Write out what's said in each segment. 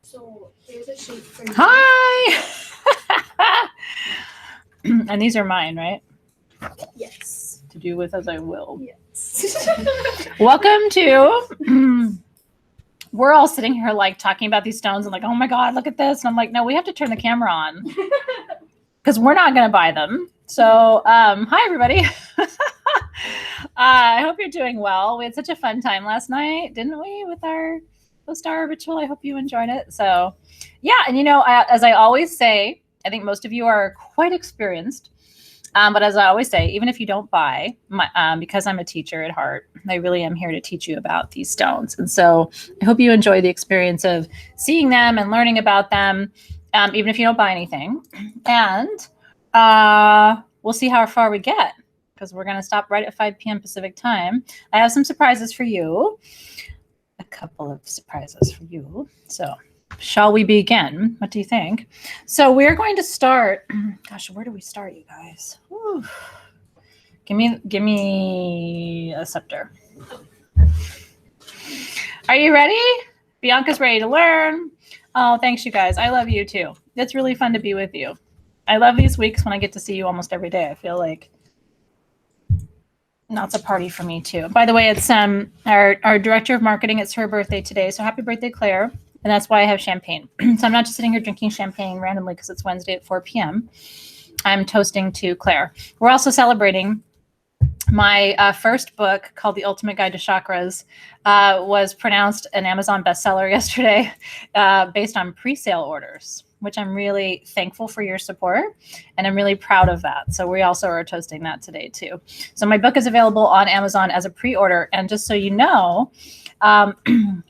So here's a sheet for you. Hi! And these are mine, right? Yes. To do with as I will. Yes. Welcome to... We're all sitting here like talking about these stones and like, oh my God, look at this. And I'm like, no, we have to turn the camera on because we're not going to buy them. So hi, everybody. I hope you're doing well. We had such a fun time last night, didn't we, with our post-star ritual? I hope you enjoyed it. So yeah, and you know, as I always say, I think most of you are quite experienced. But as I always say, even if you don't buy, because I'm a teacher at heart, I really am here to teach you about these stones. And so I hope you enjoy the experience of seeing them and learning about them, even if you don't buy anything. And we'll see how far we get, because we're going to stop right at 5 p.m. Pacific time. I have some surprises for you, a couple of surprises for you. So shall we begin? What do you think? So we're going to start. Gosh, where do we start, you guys? Whew. Give me a scepter. Are you ready? Bianca's ready to learn. Oh, thanks, you guys. I love you too. It's really fun to be with you. I love these weeks when I get to see you almost every day. I feel like that's a party for me too. By the way, it's our director of marketing. It's her birthday today, so happy birthday, Claire. And that's why I have champagne. So I'm not just sitting here drinking champagne randomly because it's Wednesday at 4 p.m. I'm toasting to Claire. We're also celebrating my first book called The Ultimate Guide to Chakras was pronounced an Amazon bestseller yesterday based on pre-sale orders, which I'm really thankful for your support. And I'm really proud of that. So we also are toasting that today too. So my book is available on Amazon as a pre-order. And just so you know,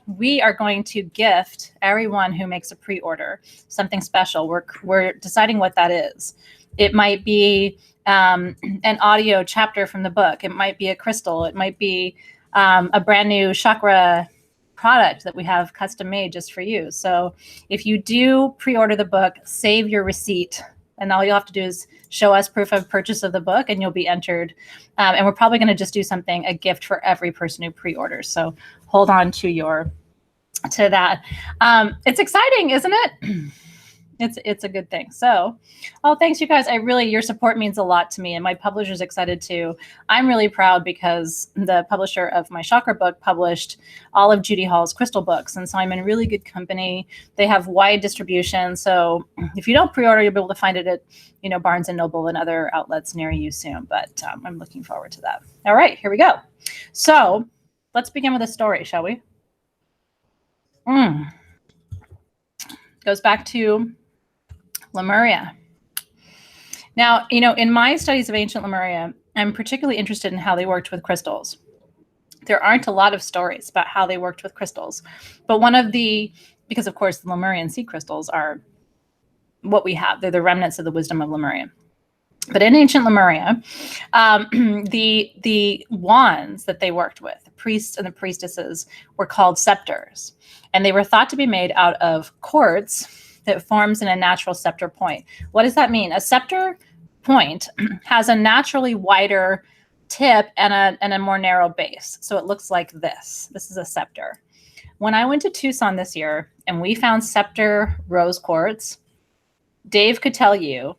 we are going to gift everyone who makes a pre-order something special. We're deciding what that is. It might be an audio chapter from the book. It might be a crystal. It might be a brand new chakra product that we have custom made just for you. So if you do pre-order the book, save your receipt. And all you'll have to do is show us proof of purchase of the book and you'll be entered. And we're probably going to just do something, a gift for every person who pre-orders. So hold on to that. It's exciting, isn't it? It's a good thing. So, oh, thanks, you guys. Your support means a lot to me, and my publisher's excited too. I'm really proud because the publisher of my chakra book published all of Judy Hall's crystal books, and so I'm in really good company. They have wide distribution, so if you don't pre-order, you'll be able to find it at Barnes and Noble and other outlets near you soon. But I'm looking forward to that. All right, here we go. So let's begin with a story, shall we? Goes back to Lemuria. Now, in my studies of ancient Lemuria, I'm particularly interested in how they worked with crystals. There aren't a lot of stories about how they worked with crystals, but because of course the Lemurian sea crystals are what we have. They're the remnants of the wisdom of Lemuria. But in ancient Lemuria, the wands that they worked with, the priests and the priestesses, were called scepters, and they were thought to be made out of quartz that forms in a natural scepter point. What does that mean? A scepter point has a naturally wider tip and a more narrow base. So it looks like this. This is a scepter. When I went to Tucson this year and we found scepter rose quartz, Dave could tell you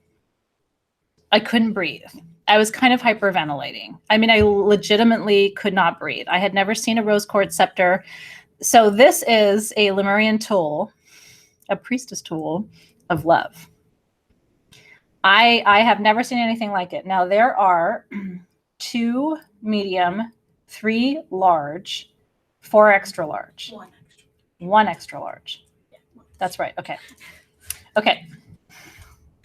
I couldn't breathe. I was kind of hyperventilating. I mean, I legitimately could not breathe. I had never seen a rose quartz scepter. So this is a Lemurian tool, a priestess tool of love. I have never seen anything like it. Now there are 2 medium, 3 large, 4 extra large. 1 extra large. That's right. Okay.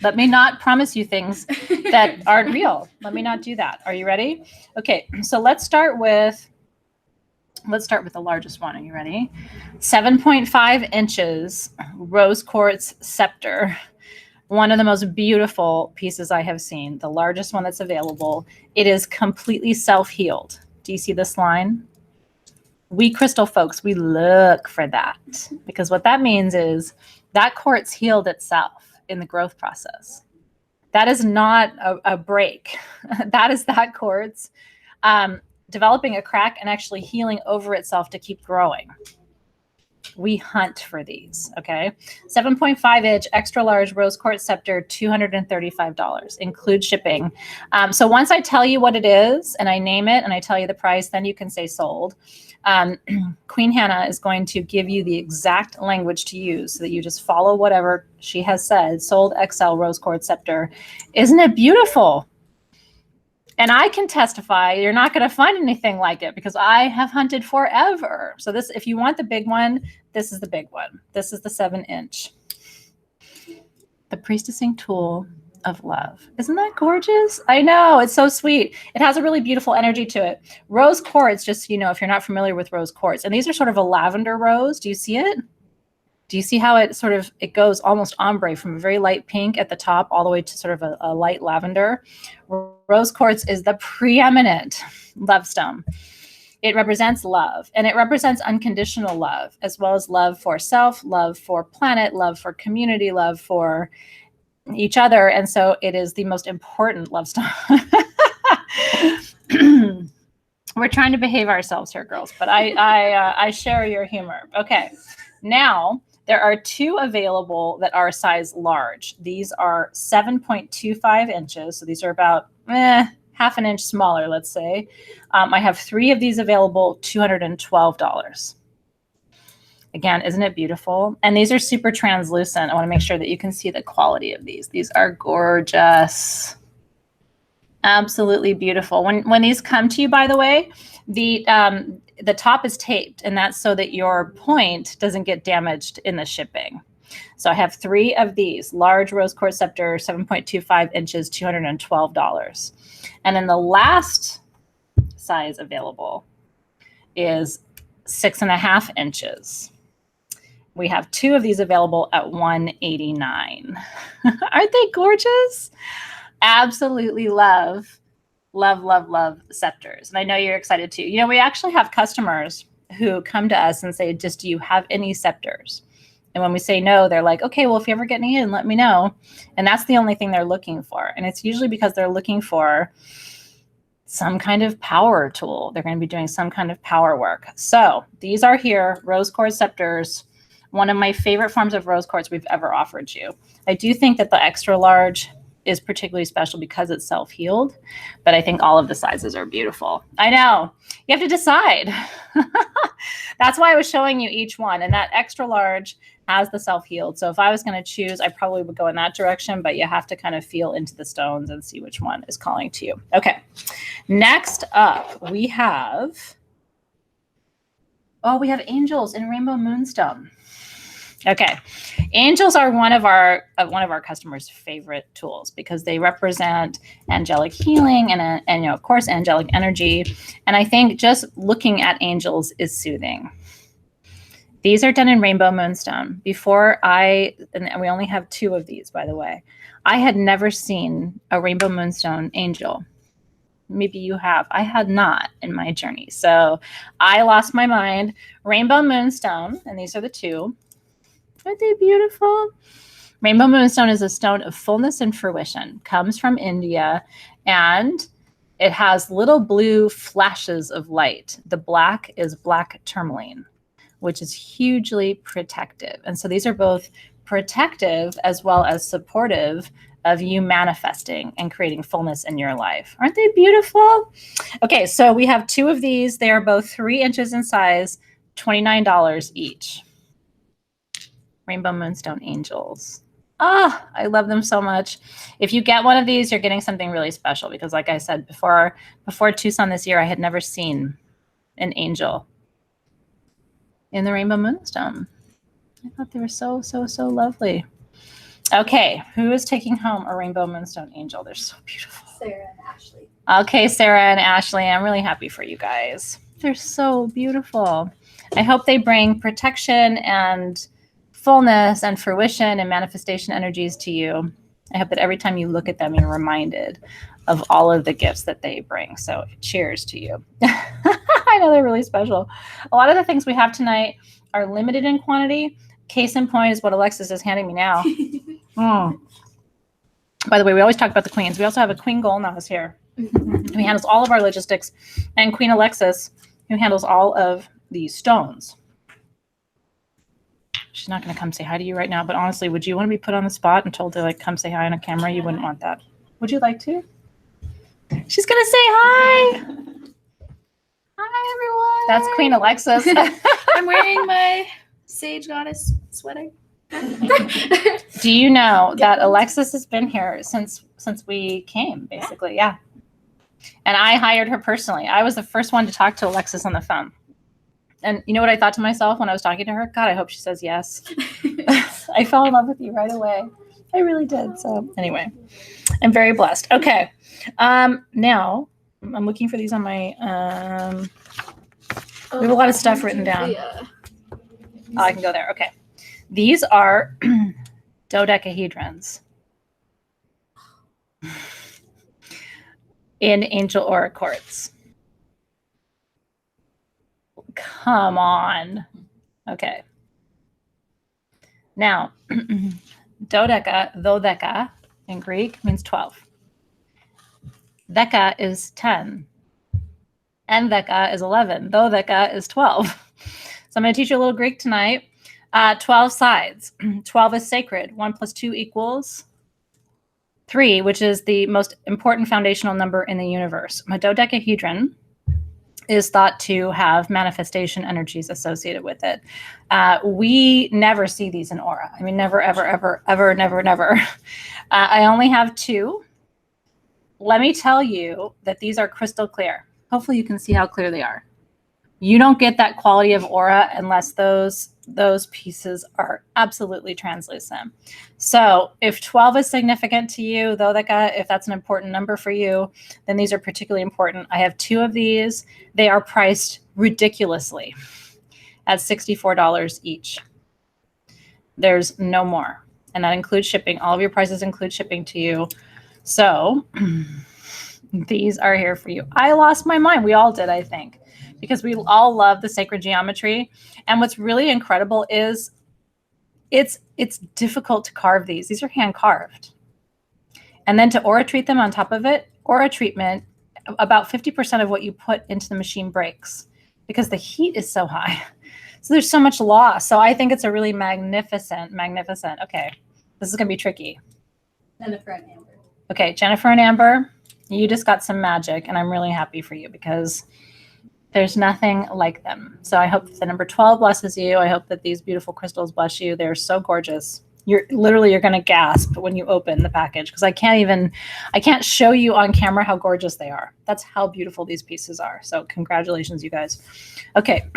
Let me not promise you things that aren't real. Let me not do that. Are you ready? Okay. So let's start with the largest one. Are you ready? 7.5 inches rose quartz scepter. One of the most beautiful pieces I have seen. The largest one that's available. It is completely self-healed. Do you see this line? We crystal folks, we look for that because what that means is that quartz healed itself in the growth process. That is not a break. That is that quartz developing a crack and actually healing over itself to keep growing. We hunt for these, okay? 7.5 inch extra large rose quartz scepter, $235, include shipping. So once I tell you what it is and I name it and I tell you the price, then you can say sold. Queen Hannah is going to give you the exact language to use so that you just follow whatever she has said. Sold XL rose quartz scepter. Isn't it beautiful? And I can testify you're not going to find anything like it because I have hunted forever. So this, if you want the big one, this is the big one. This is the 7-inch. The priestessing tool of love. Isn't that gorgeous? I know, it's so sweet. It has a really beautiful energy to it. Rose quartz, just so you know, if you're not familiar with rose quartz, and these are sort of a lavender rose. Do you see it? Do you see how it sort of, it goes almost ombre from a very light pink at the top all the way to sort of a light lavender? Rose quartz is the preeminent love stone. It represents love, and it represents unconditional love, as well as love for self, love for planet, love for community, love for each other. And so it is the most important love stone. We're trying to behave ourselves here, girls, but I share your humor. Okay, now there are 2 available that are size large. These are 7.25 inches. So these are about half an inch smaller, let's say. I have 3 of these available, $212. Again, isn't it beautiful? And these are super translucent. I want to make sure that you can see the quality of these. These are gorgeous. Absolutely beautiful. When these come to you, by the way, the top is taped, and that's so that your point doesn't get damaged in the shipping. So I have 3 of these large rose quartz scepter, 7.25 inches, $212. And then the last size available is 6.5 inches. We have 2 of these available at $189. Aren't they gorgeous? Absolutely love scepters. And I know you're excited too. You know, we actually have customers who come to us and say, just, do you have any scepters? And when we say no, they're like, okay, well, if you ever get any in, let me know. And that's the only thing they're looking for. And it's usually because they're looking for some kind of power tool. They're going to be doing some kind of power work. So these are here, rose quartz scepters, one of my favorite forms of rose quartz we've ever offered you. I do think that the extra large is particularly special because it's self-healed, but I think all of the sizes are beautiful. I know, you have to decide. That's why I was showing you each one, and that extra large has the self-healed. So if I was going to choose, I probably would go in that direction, but you have to kind of feel into the stones and see which one is calling to you. Okay, next up we have, we have angels in rainbow moonstone. Okay, angels are one of our customers' favorite tools because they represent angelic healing and you know, of course, angelic energy. And I think just looking at angels is soothing. These are done in rainbow moonstone. And we only have 2 of these, by the way. I had never seen a rainbow moonstone angel. Maybe you have. I had not in my journey. So I lost my mind. Rainbow moonstone, and these are the 2. Aren't they beautiful? Rainbow moonstone is a stone of fullness and fruition. Comes from India, and it has little blue flashes of light. The black is black tourmaline, which is hugely protective. And so these are both protective as well as supportive of you manifesting and creating fullness in your life. Aren't they beautiful? Okay, so we have 2 of these. They are both 3 inches in size, $29 each. Rainbow moonstone angels. I love them so much. If you get one of these, you're getting something really special because, like I said, before Tucson this year, I had never seen an angel in the rainbow moonstone. I thought they were so lovely. Okay, who is taking home a rainbow moonstone angel? They're so beautiful. Sarah and Ashley. Okay, Sarah and Ashley, I'm really happy for you guys. They're so beautiful. I hope they bring protection and fullness and fruition and manifestation energies to you. I hope that every time you look at them, you're reminded of all of the gifts that they bring. So cheers to you. I know they're really special. A lot of the things we have tonight are limited in quantity. Case in point is what Alexis is handing me now. By the way, we always talk about the queens. We also have a Queen Golnaz here who handles all of our logistics, and Queen Alexis who handles all of the stones. She's not going to come say hi to you right now, but honestly, would you want to be put on the spot and told to like come say hi on a camera? You wouldn't want that. Would you like to? She's going to say hi. Hi, everyone. That's Queen Alexis. I'm wearing my Sage Goddess sweater. Do you know that Alexis has been here since we came, basically? Yeah. And I hired her personally. I was the first one to talk to Alexis on the phone. And you know what I thought to myself when I was talking to her? God, I hope she says yes. I fell in love with you right away. I really did. So anyway, I'm very blessed. Okay. Now I'm looking for these on my, we have a lot of stuff written down. Oh, I can go there. Okay. These are dodecahedrons in angel aura quartz. Come on. Okay. Now, dodeca in Greek means 12. Deca is 10. Endeca is 11. Dodeca is 12. So I'm going to teach you a little Greek tonight. 12 sides. 12 is sacred. 1 + 2 = 3, which is the most important foundational number in the universe. A dodecahedron is thought to have manifestation energies associated with it. We never see these in aura. I mean, never, ever, ever, ever, never, never. I only have 2. Let me tell you that these are crystal clear. Hopefully you can see how clear they are. You don't get that quality of aura unless those pieces are absolutely translucent. So if 12 is significant to you, dodeca, if that's an important number for you, then these are particularly important. I have 2 of these. They are priced ridiculously at $64 each. There's no more. And that includes shipping. All of your prices include shipping to you. So these are here for you. I lost my mind. We all did, I think, because we all love the sacred geometry. And what's really incredible is it's difficult to carve these. These are hand carved. And then to aura treat them on top of it, aura treatment, about 50% of what you put into the machine breaks because the heat is so high. So there's so much loss. So I think it's a really magnificent. Okay, this is going to be tricky. Jennifer and Amber. Okay, Jennifer and Amber, you just got some magic, and I'm really happy for you because there's nothing like them. So I hope that the number 12 blesses you. I hope that these beautiful crystals bless you. They're so gorgeous. You're going to gasp when you open the package because I can't show you on camera how gorgeous they are. That's how beautiful these pieces are. So congratulations, you guys. Okay.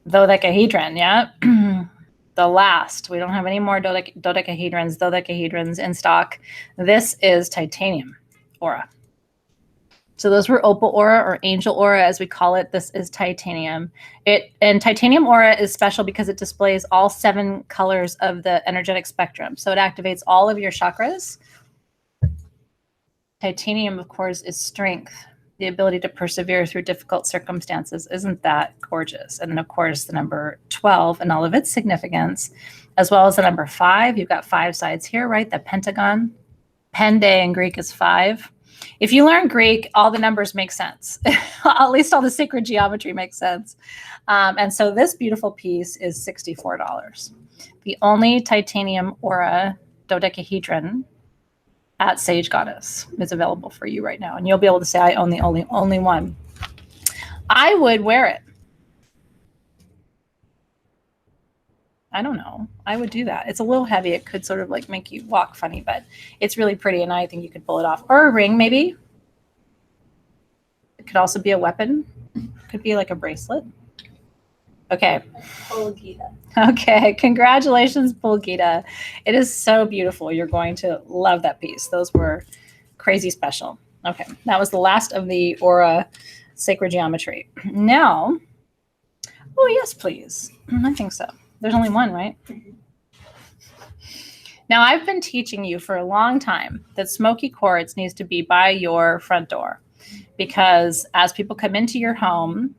Dodecahedron, yeah. The last. We don't have any more dodecahedrons in stock. This is titanium aura. So those were opal aura or angel aura, as we call it. This is titanium. And titanium aura is special because it displays all 7 colors of the energetic spectrum. So it activates all of your chakras. Titanium, of course, is strength, the ability to persevere through difficult circumstances. Isn't that gorgeous? And then, of course, the number 12 and all of its significance, as well as the number 5. You've got 5 sides here, right? The pentagon. Pende in Greek is 5. If you learn Greek, all the numbers make sense. At least all the sacred geometry makes sense. And so this beautiful piece is $64. The only titanium aura dodecahedron at Sage Goddess is available for you right now. And you'll be able to say, I own the only one. I would wear it. I don't know. I would do that. It's a little heavy. It could sort of like make you walk funny, but it's really pretty. And I think you could pull it off. Or a ring, maybe. It could also be a weapon. Could be like a bracelet. Okay. Pulgita. Okay. Congratulations, Pulgita. It is so beautiful. You're going to love that piece. Those were crazy special. Okay. That was the last of the aura sacred geometry. Now, oh, yes, please. I think so. There's only one, right? Now, I've been teaching you for a long time that smoky quartz needs to be by your front door because as people come into your home,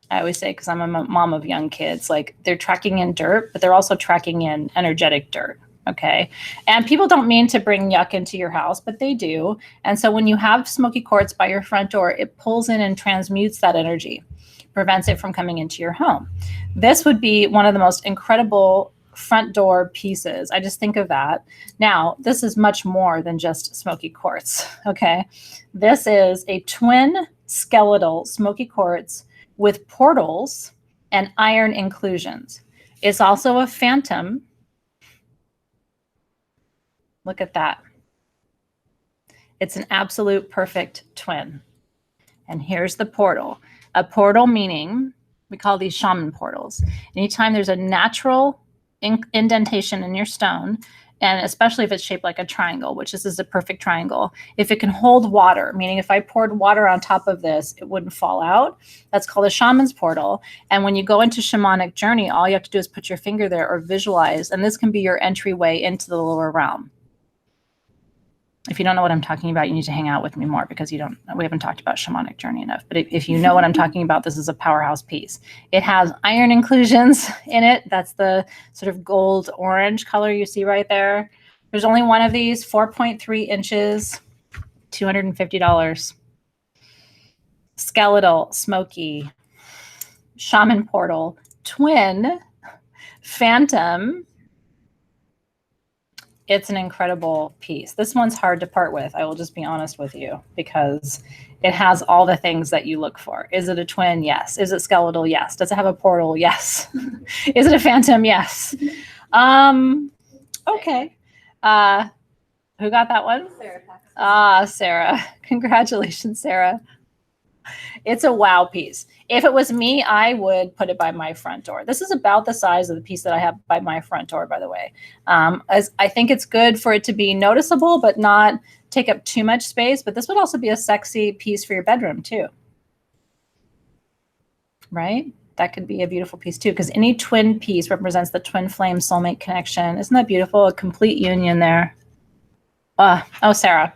I always say, because I'm a mom of young kids, like they're tracking in dirt, but they're also tracking in energetic dirt. Okay. And people don't mean to bring yuck into your house, but they do. And so when you have smoky quartz by your front door, it pulls in and transmutes that energy. prevents it from coming into your home. This would be one of the most incredible front door pieces. I just think of that. Now, this is much more than just smoky quartz, okay? This is a twin skeletal smoky quartz with portals and iron inclusions. It's also a phantom. Look at that. It's an absolute perfect twin. And here's the portal. A portal meaning, we call these shaman portals. Anytime there's a natural indentation in your stone, and especially if it's shaped like a triangle, which this is a perfect triangle, if it can hold water, meaning if I poured water on top of this, it wouldn't fall out. That's called a shaman's portal. And when you go into shamanic journey, all you have to do is put your finger there or visualize, and this can be your entryway into the lower realm. If you don't know what I'm talking about, you need to hang out with me more because we haven't talked about shamanic journey enough. But if you know what I'm talking about, this is a powerhouse piece. It has iron inclusions in it. That's the sort of gold orange color you see right there. There's only one of these, 4.3 inches, $250. Skeletal, smoky, shaman portal, twin, phantom. It's an incredible piece. This one's hard to part with. I will just be honest with you because it has all the things that you look for. Is it a twin? Yes. Is it skeletal? Yes. Does it have a portal? Yes. Is it a phantom? Yes. Okay. Who got that one? Sarah. Sarah. Congratulations, Sarah. It's a wow piece. If it was me, I would put it by my front door. This is about the size of the piece that I have by my front door, by the way. As I think it's good for it to be noticeable, but not take up too much space. But this would also be a sexy piece for your bedroom too. Right? That could be a beautiful piece too, because any twin piece represents the twin flame soulmate connection. Isn't that beautiful? A complete union there. Oh, Sarah.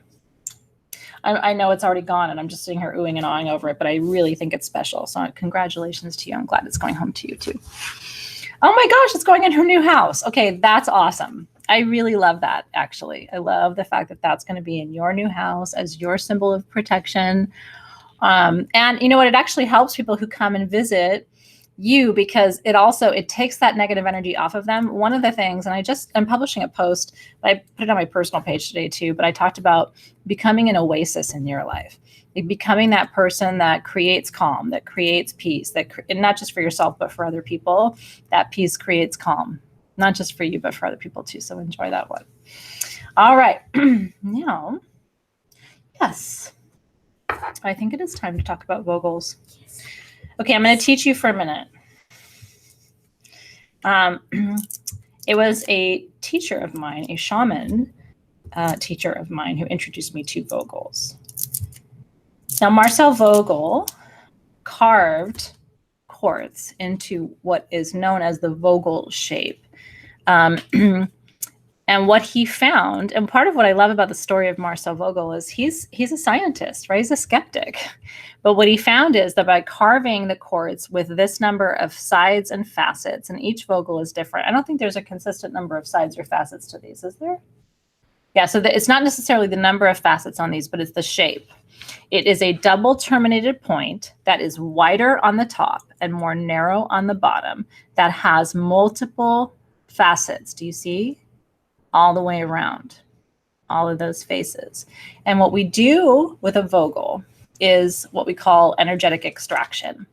I know it's already gone and I'm just sitting here oohing and awing over it, but I really think it's special. So congratulations to you. I'm glad it's going home to you too. Oh my gosh, it's going in her new house. Okay, that's awesome. I really love that, actually. I love the fact that that's going to be in your new house as your symbol of protection. And you know what? It actually helps people who come and visit you because it takes that negative energy off of them. One of the things, and I'm publishing a post, I put it on my personal page today too, but I talked about becoming an oasis in your life, becoming that person that creates calm, that creates peace, and not just for yourself, but for other people. That peace creates calm, not just for you, but for other people too. So enjoy that one. All right. Now, yes, I think it is time to talk about Vogels. Okay, I'm going to teach you for a minute. It was a teacher of mine, a shaman teacher of mine, who introduced me to Vogels. Now, Marcel Vogel carved quartz into what is known as the Vogel shape. And what he found, and part of what I love about the story of Marcel Vogel is he's a scientist, right? He's a skeptic. But what he found is that by carving the quartz with this number of sides and facets, and each Vogel is different. I don't think there's a consistent number of sides or facets to these, is there? Yeah, so it's not necessarily the number of facets on these, but it's the shape. It is a double terminated point that is wider on the top and more narrow on the bottom that has multiple facets. Do you see? All the way around, all of those faces. And what we do with a Vogel is what we call energetic extraction.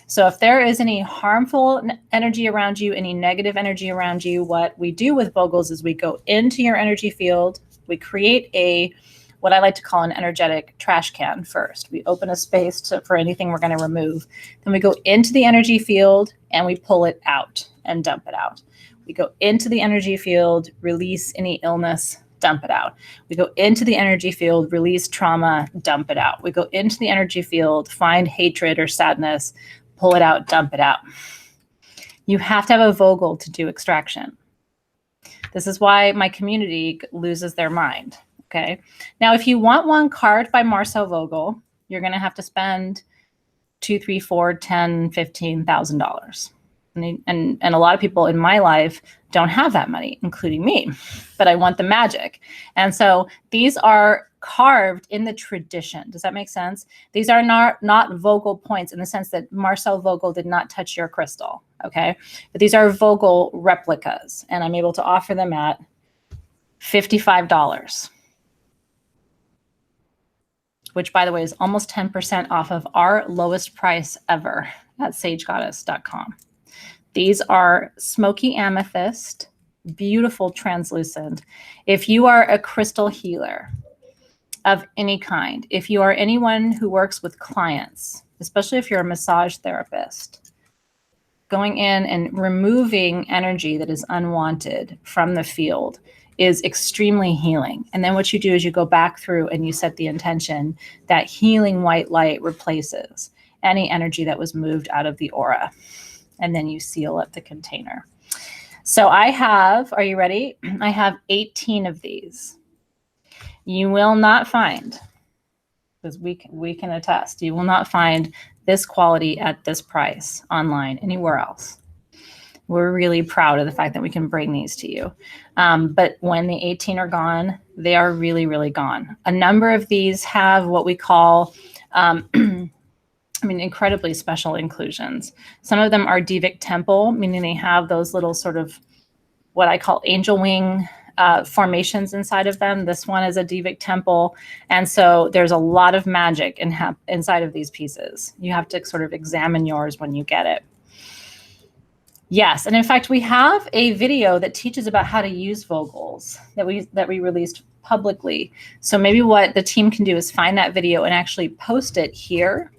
So if there is any harmful energy around you, any negative energy around you, what we do with Vogels is we go into your energy field, we create what I like to call an energetic trash can first. We open a space for anything we're going to remove. Then we go into the energy field and we pull it out and dump it out. We go into the energy field, release any illness, dump it out. We go into the energy field, release trauma, dump it out. We go into the energy field, find hatred or sadness, pull it out, dump it out. You have to have a Vogel to do extraction. This is why my community loses their mind, okay? Now, if you want one carved by Marcel Vogel, you're going to have to spend $2,000, $3,000, $4,000, $10,000, $15,000. And a lot of people in my life don't have that money, including me, but I want the magic. And so these are carved in the tradition. Does that make sense? These are not Vogel points in the sense that Marcel Vogel did not touch your crystal, okay? But these are Vogel replicas, and I'm able to offer them at $55, which, by the way, is almost 10% off of our lowest price ever at sagegoddess.com. These are smoky amethyst, beautiful translucent. If you are a crystal healer of any kind, if you are anyone who works with clients, especially if you're a massage therapist, going in and removing energy that is unwanted from the field is extremely healing. And then what you do is you go back through and you set the intention that healing white light replaces any energy that was moved out of the aura. And then you seal up the container. So I have, are you ready? I have 18 of these. You will not find, because we can attest, you will not find this quality at this price online anywhere else. We're really proud of the fact that we can bring these to you. But when the 18 are gone, they are really, really gone. A number of these have what we call, incredibly special inclusions. Some of them are Divic temple, meaning they have those little sort of what I call angel wing formations inside of them. This one is a Divic temple. And so there's a lot of magic inside of these pieces. You have to sort of examine yours when you get it. Yes, and in fact, we have a video that teaches about how to use Vogels that we released publicly. So maybe what the team can do is find that video and actually post it here.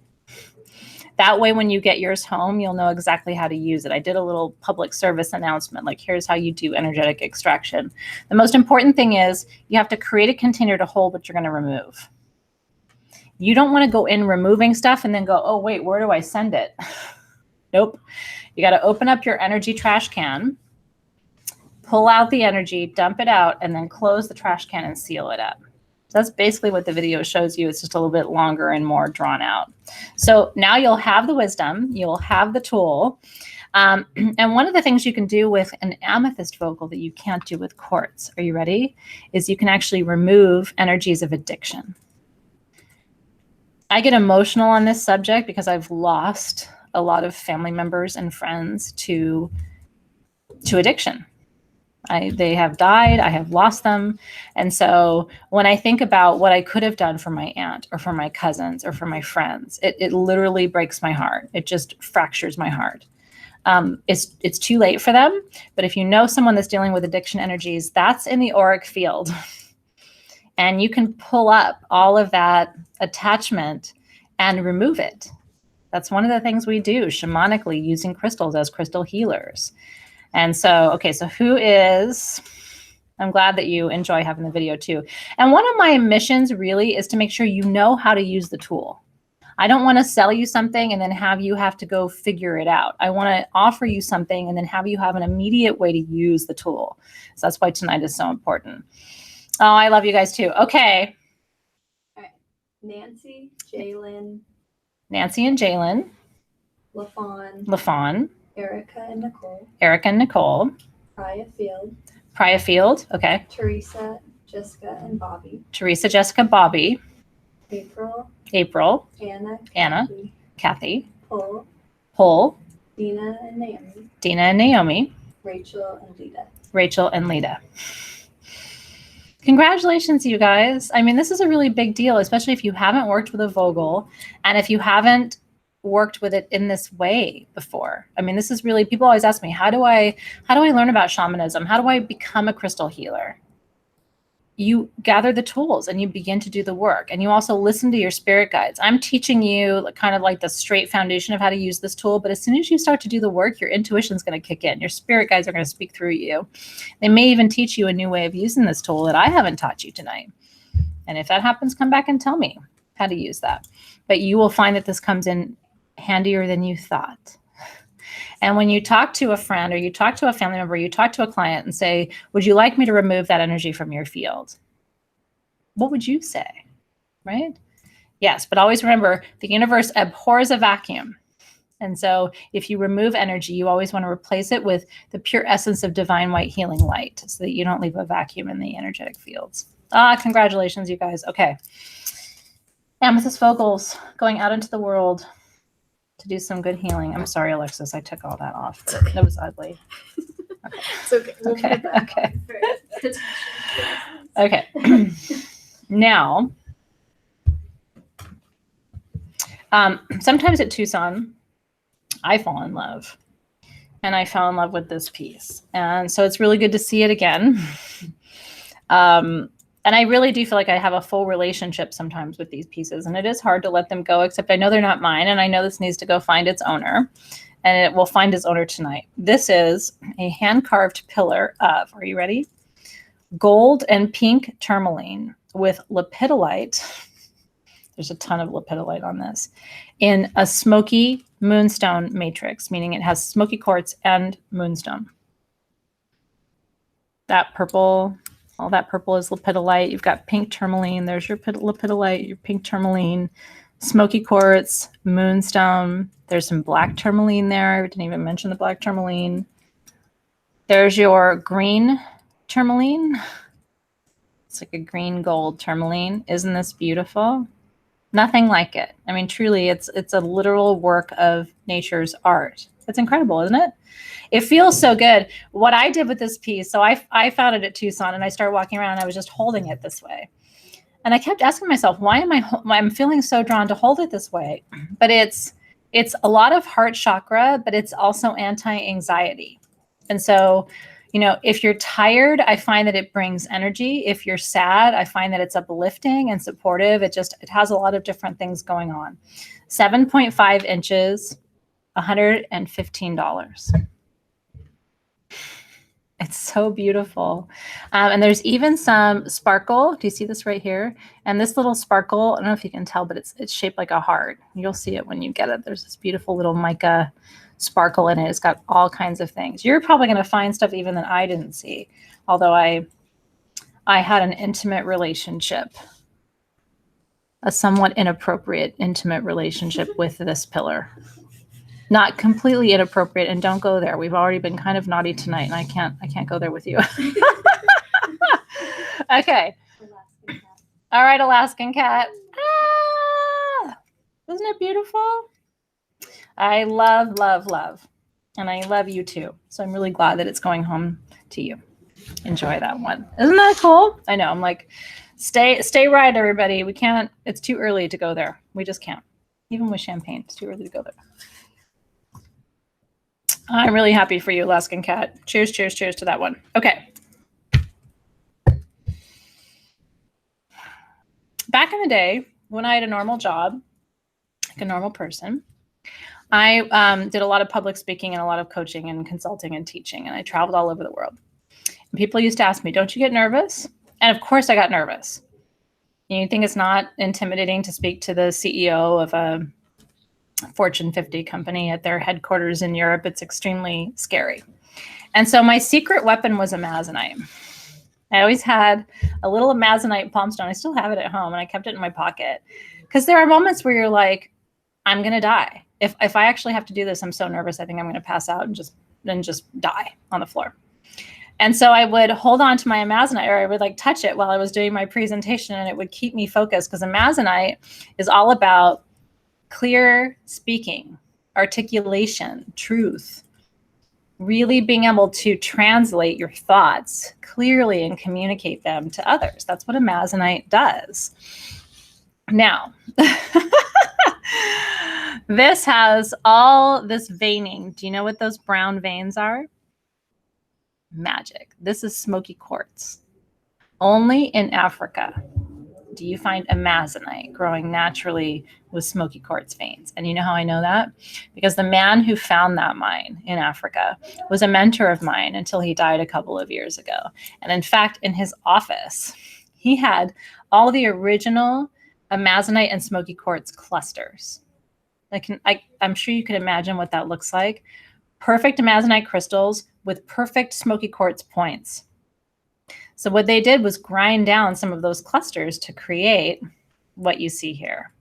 That way, when you get yours home, you'll know exactly how to use it. I did a little public service announcement, like here's how you do energetic extraction. The most important thing is you have to create a container to hold what you're going to remove. You don't want to go in removing stuff and then go, oh, wait, where do I send it? Nope. You got to open up your energy trash can, pull out the energy, dump it out, and then close the trash can and seal it up. So that's basically what the video shows you. It's just a little bit longer and more drawn out. So now you'll have the wisdom, you'll have the tool. And one of the things you can do with an amethyst Vogel that you can't do with quartz, are you ready? Is you can actually remove energies of addiction. I get emotional on this subject because I've lost a lot of family members and friends to addiction. They have died, I have lost them. And so when I think about what I could have done for my aunt or for my cousins or for my friends, it literally breaks my heart. It just fractures my heart. It's too late for them. But if you know someone that's dealing with addiction energies, that's in the auric field. And you can pull up all of that attachment and remove it. That's one of the things we do shamanically using crystals as crystal healers. And so, okay, so I'm glad that you enjoy having the video too. And one of my missions really is to make sure you know how to use the tool. I don't want to sell you something and then have you have to go figure it out. I want to offer you something and then have you have an immediate way to use the tool. So that's why tonight is so important. Oh, I love you guys too. Okay. All right. Nancy, Jalen. Nancy and Jalen. LaFawn. Erica and Nicole. Priya Field. Okay. Teresa, Jessica, and Bobby. April. Anna. Kathy. Paul. Pole. Dina and Naomi. Rachel and Lita. Congratulations, you guys. I mean, this is a really big deal, especially if you haven't worked with a Vogel and if you haven't worked with it in this way before. I mean, this is really, people always ask me, how do I learn about shamanism? How do I become a crystal healer? You gather the tools and you begin to do the work. And you also listen to your spirit guides. I'm teaching you kind of like the straight foundation of how to use this tool. But as soon as you start to do the work, your intuition is going to kick in. Your spirit guides are going to speak through you. They may even teach you a new way of using this tool that I haven't taught you tonight. And if that happens, come back and tell me how to use that. But you will find that this comes in handier than you thought. And when you talk to a friend or you talk to a family member, you talk to a client and say, would you like me to remove that energy from your field? What would you say, right? Yes, but always remember, the universe abhors a vacuum. And so if you remove energy, you always want to replace it with the pure essence of divine white healing light so that you don't leave a vacuum in the energetic fields. Congratulations, you guys. Okay. Amethyst vocals going out into the world to do some good healing. I'm sorry, Alexis, I took all that off. That was ugly. Okay. It's okay. We'll put it back on. Okay. Now, sometimes at Tucson, I fall in love. And I fell in love with this piece. And so it's really good to see it again. And I really do feel like I have a full relationship sometimes with these pieces. And it is hard to let them go, except I know they're not mine. And I know this needs to go find its owner. And it will find its owner tonight. This is a hand-carved pillar of, are you ready? Gold and pink tourmaline with lepidolite. There's a ton of lepidolite on this. In a smoky moonstone matrix, meaning it has smoky quartz and moonstone. That purple, all that purple is lepidolite. You've got pink tourmaline. There's your lepidolite, your pink tourmaline, smoky quartz, moonstone. There's some black tourmaline there. I didn't even mention the black tourmaline. There's your green tourmaline. It's like a green gold tourmaline. Isn't this beautiful? Nothing like it. I mean, truly, it's a literal work of nature's art. It's incredible, isn't it? It feels so good. What I did with this piece, so I found it at Tucson, and I started walking around, and I was just holding it this way. And I kept asking myself, why am I'm feeling so drawn to hold it this way? But it's a lot of heart chakra, but it's also anti-anxiety. And so, you know, if you're tired, I find that it brings energy. If you're sad, I find that it's uplifting and supportive. It has a lot of different things going on. 7.5 inches, $115. It's so beautiful. And there's even some sparkle. Do you see this right here? And this little sparkle, I don't know if you can tell, but it's shaped like a heart. You'll see it when you get it. There's this beautiful little mica sparkle in it. It's got all kinds of things. You're probably going to find stuff even that I didn't see, although I had an intimate relationship, a somewhat inappropriate intimate relationship with this pillar. Not completely inappropriate, and don't go there. We've already been kind of naughty tonight, and I can't go there with you. Okay. All right, Alaskan cat. Ah, isn't it beautiful? I love, love, love. And I love you too. So I'm really glad that it's going home to you. Enjoy that one. Isn't that cool? I know. I'm like, stay right, everybody. We can't, it's too early to go there. We just can't. Even with champagne, it's too early to go there. I'm really happy for you, Alaskan cat. Cheers, cheers, cheers to that one. Okay. Back in the day, when I had a normal job, like a normal person, I did a lot of public speaking and a lot of coaching and consulting and teaching, and I traveled all over the world. And people used to ask me, don't you get nervous? And of course I got nervous. You think it's not intimidating to speak to the CEO of a Fortune 50 company at their headquarters in Europe? It's extremely scary. And so my secret weapon was amazonite. I always had a little amazonite palm stone. I still have it at home, and I kept it in my pocket. Because there are moments where you're like, I'm going to die. If I actually have to do this, I'm so nervous, I think I'm going to pass out and just die on the floor. And so I would hold on to my amazonite, or I would like touch it while I was doing my presentation, and it would keep me focused, because amazonite is all about clear speaking, articulation, truth, really being able to translate your thoughts clearly and communicate them to others. That's what amazonite does. Now, this has all this veining. Do you know what those brown veins are? Magic. This is smoky quartz. Only in Africa do you find amazonite growing naturally with smoky quartz veins. And you know how I know that? Because the man who found that mine in Africa was a mentor of mine until he died a couple of years ago. And in fact, in his office, he had all the original amazonite and smoky quartz clusters. I'm sure you can imagine what that looks like. Perfect amazonite crystals with perfect smoky quartz points. So what they did was grind down some of those clusters to create what you see here.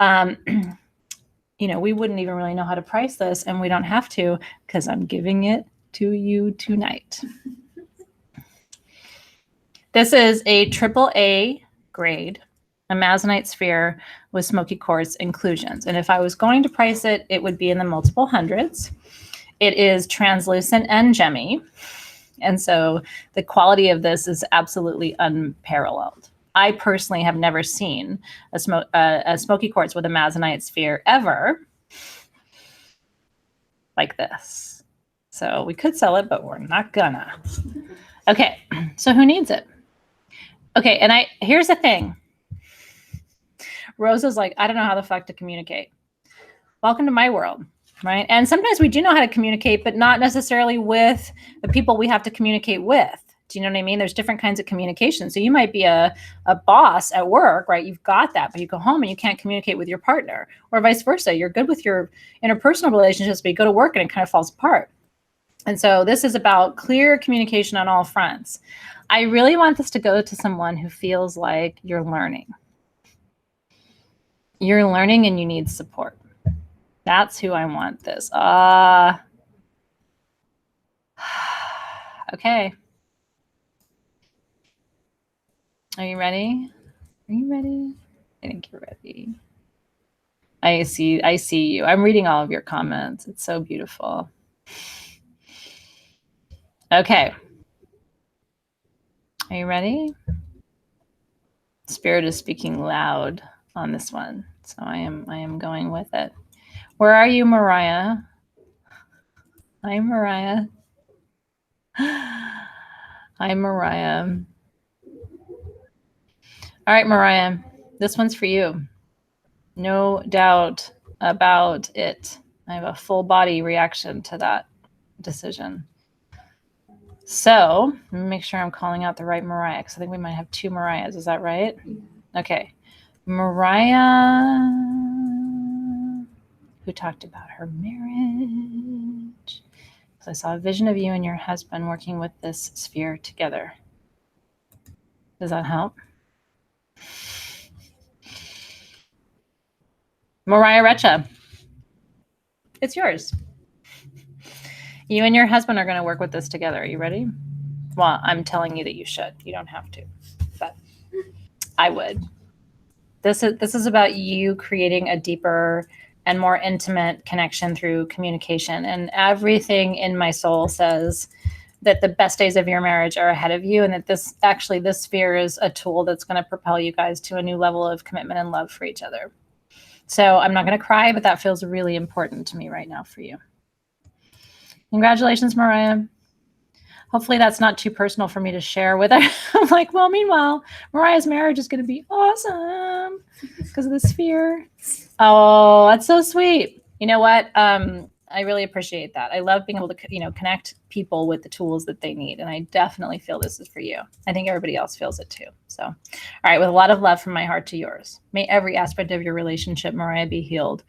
You know, we wouldn't even really know how to price this, and we don't have to, because I'm giving it to you tonight. This is a AAA grade amazonite sphere with smoky quartz inclusions. And if I was going to price it, it would be in the multiple hundreds. It is translucent and gemmy. And so the quality of this is absolutely unparalleled. I personally have never seen a smoky quartz with amazonite sphere ever like this. So we could sell it, but we're not gonna. Okay, so who needs it? Okay, and here's the thing. Rosa's like, I don't know how the fuck to communicate. Welcome to my world, right? And sometimes we do know how to communicate, but not necessarily with the people we have to communicate with. Do you know what I mean? There's different kinds of communication. So you might be a boss at work, right? You've got that, but you go home and you can't communicate with your partner, or vice versa. You're good with your interpersonal relationships, but you go to work and it kind of falls apart. And so this is about clear communication on all fronts. I really want this to go to someone who feels like you're learning. You're learning and you need support. That's who I want this. Okay. Are you ready? Are you ready? I think you're ready. I see you. I'm reading all of your comments. It's so beautiful. Okay. Are you ready? Spirit is speaking loud on this one. So I am going with it. Where are you, Mariah? Hi, Mariah. Hi, Mariah. All right, Mariah, this one's for you. No doubt about it. I have a full body reaction to that decision. So let me make sure I'm calling out the right Mariah, because I think we might have two Mariahs. Is that right? Okay. Mariah, who talked about her marriage. So I saw a vision of you and your husband working with this sphere together. Does that help? Mariah Recha, it's yours. You and your husband are going to work with this together. Are you ready? Well, I'm telling you that you should. You don't have to, but I would. This is about you creating a deeper and more intimate connection through communication. And everything in my soul says that the best days of your marriage are ahead of you, and that this sphere is a tool that's going to propel you guys to a new level of commitment and love for each other. So I'm not going to cry, but that feels really important to me right now for you. Congratulations, Mariah. Hopefully that's not too personal for me to share with her. I'm like, well, meanwhile, Mariah's marriage is going to be awesome because of the sphere. Oh, that's so sweet. You know what? I really appreciate that. I love being able to, connect people with the tools that they need. And I definitely feel this is for you. I think everybody else feels it too. So, all right, with a lot of love from my heart to yours. May every aspect of your relationship, Mariah, be healed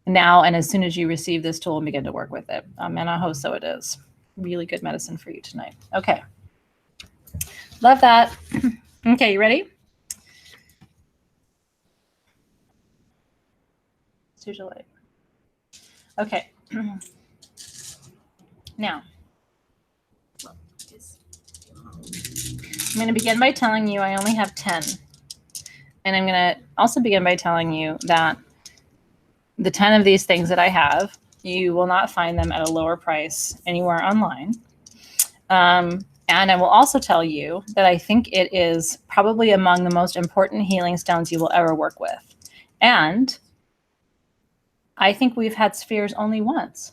now and as soon as you receive this tool and begin to work with it. And I hope so it is. Really good medicine for you tonight. Okay. Love that. Okay, you ready? Usually. Okay. Now, I'm going to begin by telling you I only have 10. And I'm going to also begin by telling you that the 10 of these things that I have, you will not find them at a lower price anywhere online. And I will also tell you that I think it is probably among the most important healing stones you will ever work with. And I think we've had spheres only once,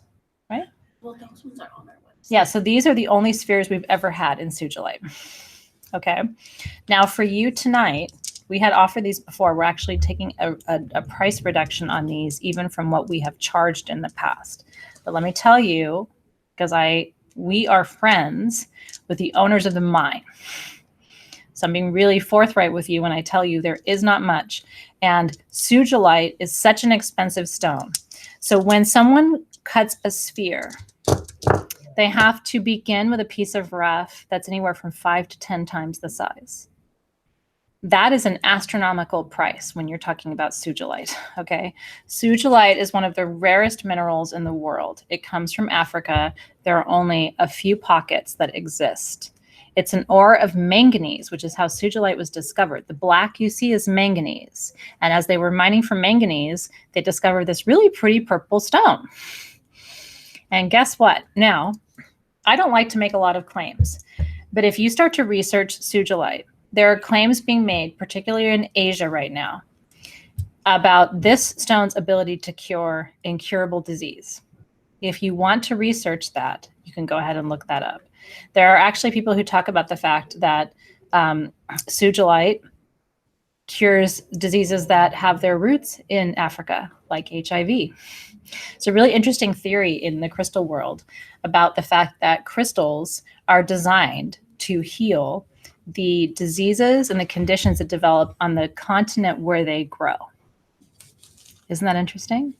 right? Well, those ones are on our website. Yeah, so these are the only spheres we've ever had in Sujilite. Okay. Now for you tonight, we had offered these before. We're actually taking a price reduction on these, even from what we have charged in the past. But let me tell you, because we are friends with the owners of the mine. So I'm being really forthright with you when I tell you there is not much. And Sujilite is such an expensive stone. So when someone cuts a sphere, they have to begin with a piece of rough that's anywhere from 5 to 10 times the size. That is an astronomical price when you're talking about Sujilite, okay? Sujilite is one of the rarest minerals in the world. It comes from Africa. There are only a few pockets that exist. It's an ore of manganese, which is how sugilite was discovered. The black you see is manganese. And as they were mining for manganese, they discovered this really pretty purple stone. And guess what? Now, I don't like to make a lot of claims, but if you start to research sugilite, there are claims being made, particularly in Asia right now, about this stone's ability to cure incurable disease. If you want to research that, you can go ahead and look that up. There are actually people who talk about the fact that sugilite cures diseases that have their roots in Africa, like HIV. It's a really interesting theory in the crystal world about the fact that crystals are designed to heal the diseases and the conditions that develop on the continent where they grow. Isn't that interesting?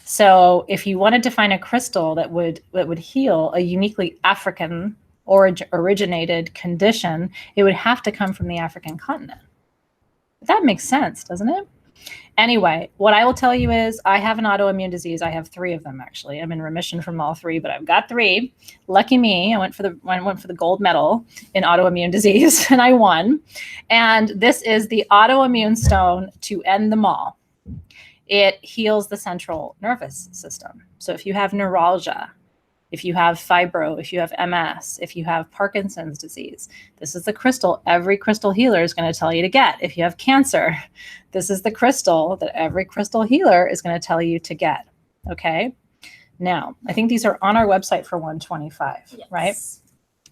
So if you wanted to find a crystal that would heal a uniquely African originated condition, it would have to come from the African continent. That makes sense, doesn't it? Anyway, what I will tell you is I have an autoimmune disease. I have 3 of them, actually. I'm in remission from all 3, but I've got 3. Lucky me, I went for the gold medal in autoimmune disease, and I won. And this is the autoimmune stone to end them all. It heals the central nervous system. So if you have neuralgia, if you have fibro, if you have MS, if you have Parkinson's disease, this is the crystal every crystal healer is going to tell you to get. If you have cancer, this is the crystal that every crystal healer is going to tell you to get. Okay. Now, I think these are on our website for $125, yes. Right?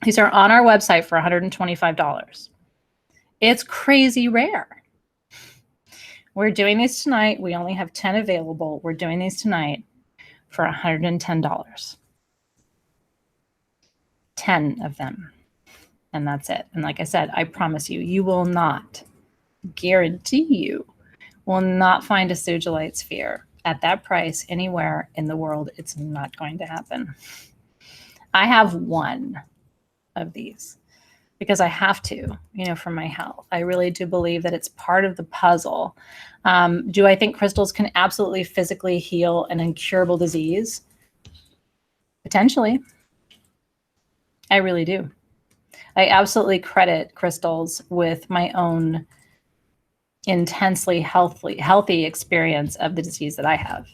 These are on our website for $125. It's crazy rare. We're doing these tonight. We only have 10 available. We're doing these tonight for $110. 10 of them. And that's it. And like I said, I promise you, you will not, guarantee you, will not find a sugilite sphere at that price anywhere in the world. It's not going to happen. I have 1 of these because I have to, for my health. I really do believe that it's part of the puzzle. Do I think crystals can absolutely physically heal an incurable disease? Potentially. I really do. I absolutely credit crystals with my own intensely healthy experience of the disease that I have.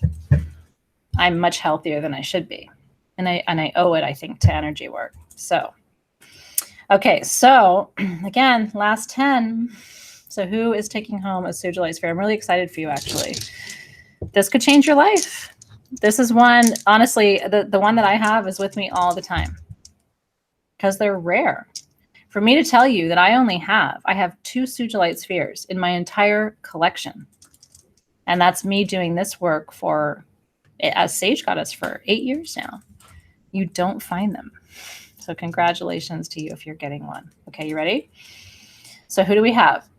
I'm much healthier than I should be. And I owe it, I think, to energy work. So, okay. So again, last 10. So who is taking home a sugilite sphere? I'm really excited for you, actually. This could change your life. This is one, honestly, the one that I have is with me all the time because they're rare. For me to tell you that I have 2 sugilite spheres in my entire collection. And that's me doing this work as Sage Goddess for 8 years now. You don't find them. So congratulations to you if you're getting one. Okay, you ready? So who do we have?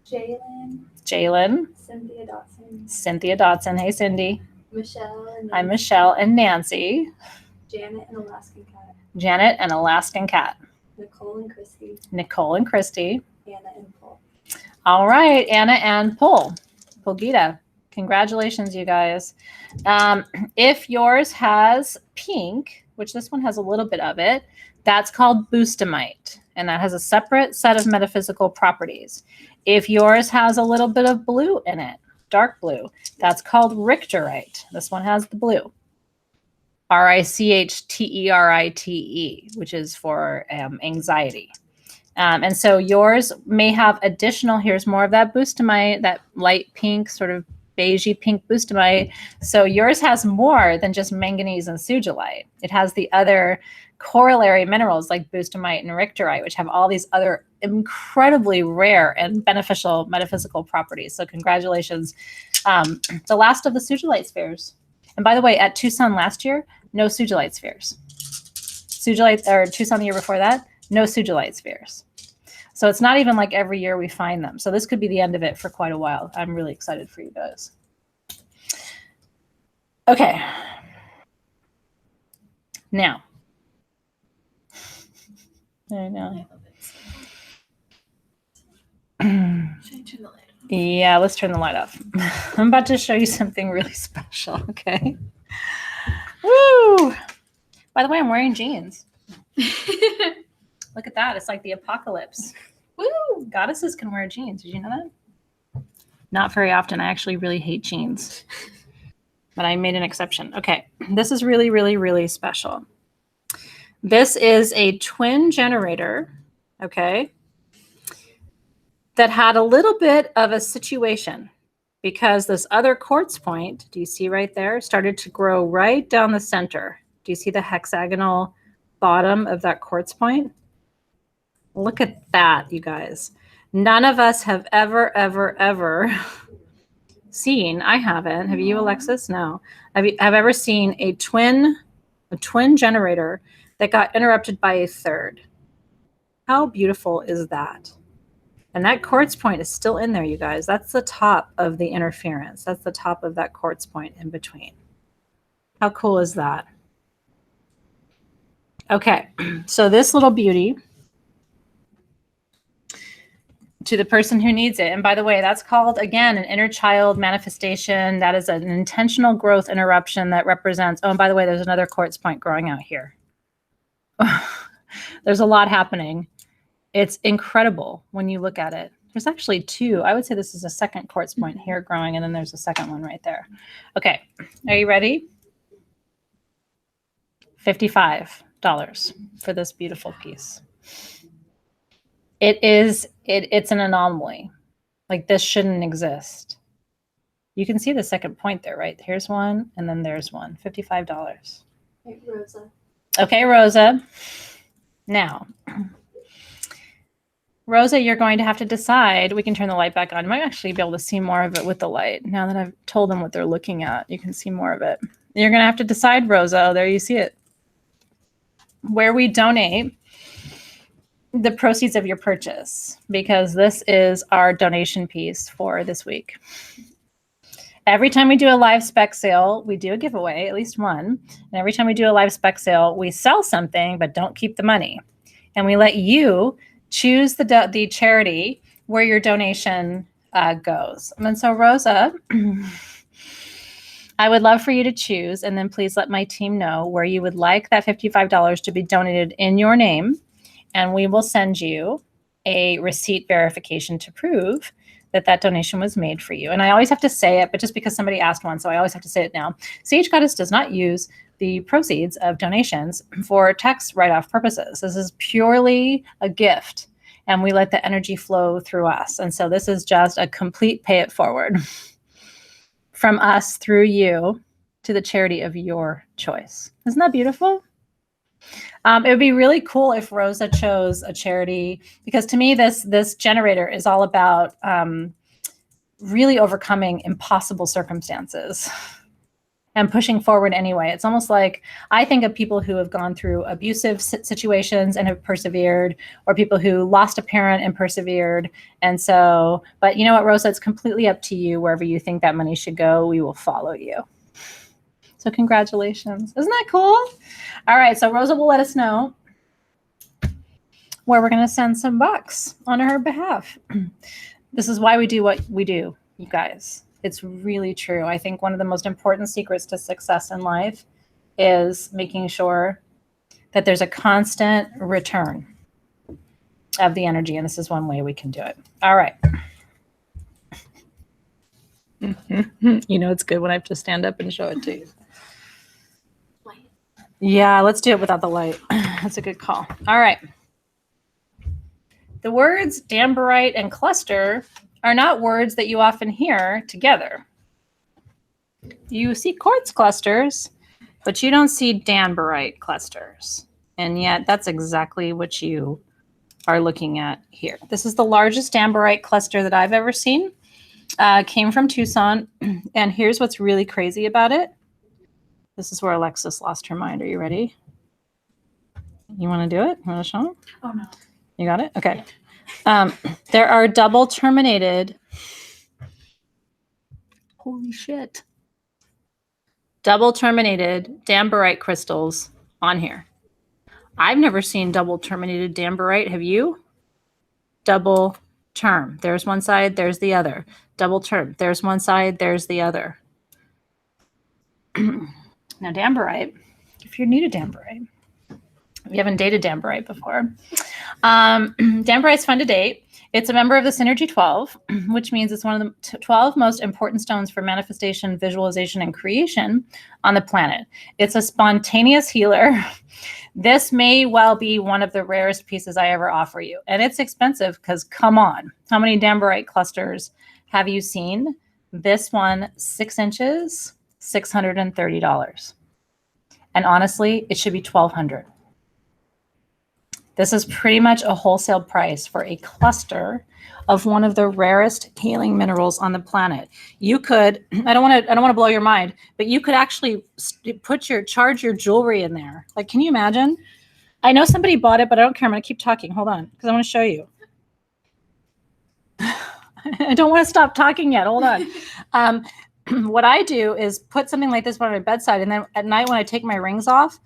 Jalen. Cynthia Dotson. Hey, Cindy. I'm Michelle and Nancy. Janet and Alaskan Cat. Nicole and Christy. Anna and Paul. All right, Anna and Pulgita. Congratulations, you guys. If yours has pink, which this one has a little bit of it, that's called boostamite, and that has a separate set of metaphysical properties. If yours has a little bit of blue in it, dark blue, that's called richterite. This one has the blue. Richterite, which is for anxiety. And so yours may have additional, here's more of that boostamite, that light pink, sort of beigey pink boostamite. So yours has more than just manganese and sugilite. It has the other corollary minerals like boostamite and richterite, which have all these other incredibly rare and beneficial metaphysical properties. So congratulations. The last of the sugilite spheres. And by the way, at Tucson last year, no sugilite spheres. Tucson the year before that, no sugilite spheres. So it's not even like every year we find them. So this could be the end of it for quite a while. I'm really excited for you guys. Okay. Now. I know. Yeah, let's turn the light off. I'm about to show you something really special, okay? Woo! By the way, I'm wearing jeans. Look at that. It's like the apocalypse. Woo! Goddesses can wear jeans. Did you know that? Not very often. I actually really hate jeans. But I made an exception. Okay. This is really, really, really special. This is a twin generator, okay, that had a little bit of a situation because this other quartz point, do you see right there, started to grow right down the center. Do you see the hexagonal bottom of that quartz point? Look at that, you guys. None of us have ever seen, I haven't, have you, Alexis? No. Have ever seen a twin generator that got interrupted by a third? How beautiful is that? And that quartz point is still in there, you guys. That's the top of the interference. That's the top of that quartz point in between. How cool is that? Okay, so this little beauty, to the person who needs it. And by the way, that's called, again, an inner child manifestation. That is an intentional growth interruption that represents, oh, and by the way, there's another quartz point growing out here. There's a lot happening. It's incredible when you look at it. There's actually two. I would say this is a second quartz point here growing, and then there's a second one right there. Okay, are you ready? $55 for this beautiful piece. It's an anomaly. Like, this shouldn't exist. You can see the second point there, right? Here's one, and then there's one. $55. Hey, Rosa. Okay, Rosa. Now, Rosa, you're going to have to decide. We can turn the light back on. You might actually be able to see more of it with the light. Now that I've told them what they're looking at, you can see more of it. You're going to have to decide, Rosa. Oh, there you see it. Where we donate the proceeds of your purchase, because this is our donation piece for this week. Every time we do a live spec sale, we do a giveaway, at least one. And every time we do a live spec sale, we sell something, but don't keep the money. And we let you choose the charity where your donation goes. And so, Rosa, I would love for you to choose, and then please let my team know where you would like that $55 to be donated in your name. And we will send you a receipt verification to prove that that donation was made for you. And I always have to say it, but just because somebody asked one, so I always have to say it now. Sage Goddess does not use the proceeds of donations for tax write-off purposes. This is purely a gift, and we let the energy flow through us. And so this is just a complete pay it forward from us through you to the charity of your choice. Isn't that beautiful? It would be really cool if Rosa chose a charity, because to me, this generator is all about really overcoming impossible circumstances and pushing forward anyway. It's almost like, I think of people who have gone through abusive situations and have persevered, or people who lost a parent and persevered. And so, but you know what, Rosa, it's completely up to you. Wherever you think that money should go, we will follow you. So congratulations. Isn't that cool? All right, so Rosa will let us know where we're going to send some bucks on her behalf. This is why we do what we do, you guys. It's really true. I think one of the most important secrets to success in life is making sure that there's a constant return of the energy, and this is one way we can do it. All right. You know, it's good when I have to stand up and show it to you. Yeah, let's do it without the light. That's a good call. All right. The words damberite and cluster are not words that you often hear together. You see quartz clusters, but you don't see damberite clusters. And yet that's exactly what you are looking at here. This is the largest damberite cluster that I've ever seen. Came from Tucson. And here's what's really crazy about it. This is where Alexis lost her mind. Are you ready? You want to do it? You want to show them? Oh, no. You got it? Okay. There are double terminated. Holy shit. Double terminated damberite crystals on here. I've never seen double terminated damberite. Have you? Double term. There's one side, there's the other. Double term. There's one side, there's the other. Now, damberite, if you're new to damberite, If you haven't dated Damberite before. Damberite's fun to date. It's a member of the Synergy 12, which means it's one of the 12 most important stones for manifestation, visualization, and creation on the planet. It's a spontaneous healer. This may well be one of the rarest pieces I ever offer you. And it's expensive because, come on, how many Damberite clusters have you seen? This one, 6 inches, $630. And honestly, it should be $1,200. This is pretty much a wholesale price for a cluster of one of the rarest healing minerals on the planet. You could, I don't want to blow your mind, but you could actually charge your jewelry in there. Like, can you imagine? I know somebody bought it, but I don't care. I'm going to keep talking. Hold on, because I want to show you. I don't want to stop talking yet. Hold on. What I do is put something like this by my bedside, and then at night when I take my rings off,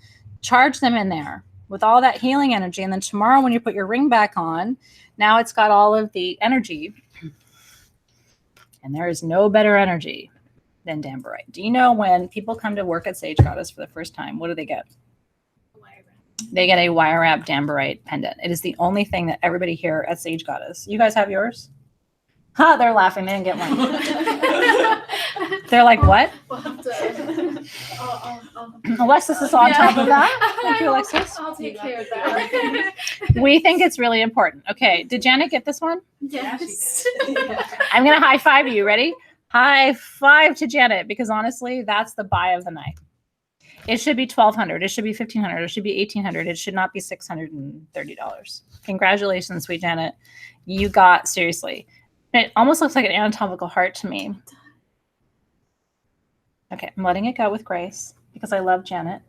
charge them in there with all that healing energy. And then tomorrow when you put your ring back on, now it's got all of the energy. And there is no better energy than Damberite. Do you know when people come to work at Sage Goddess for the first time, what do they get? They get a wire wrap Damberite pendant. It is the only thing that everybody here at Sage Goddess. You guys have yours? Ha, they're laughing. They didn't get one. They're like, what? Alexis is on top of that. Thank you, Alexis. I'll take care of that. We think it's really important. Okay, did Janet get this one? Yes. I'm going to high five you. Ready? High five to Janet, because honestly, that's the buy of the night. It should be $1,200. It should be $1,500. It should be $1,800. It should not be $630. Congratulations, sweet Janet. You got, seriously. It almost looks like an anatomical heart to me. Okay, I'm letting it go with grace because I love Janet.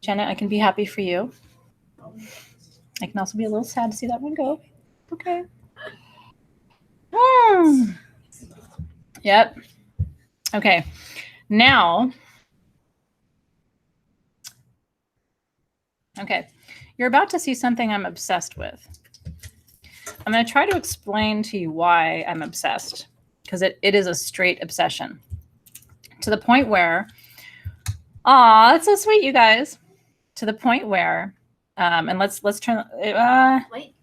Janet, I can be happy for you. I can also be a little sad to see that one go. Okay. Yep. Okay. Now, okay, you're about to see something I'm obsessed with. I'm going to try to explain to you why I'm obsessed, because it is a straight obsession. To the point where, aw, that's so sweet, you guys. To the point where, and let's turn, Wait.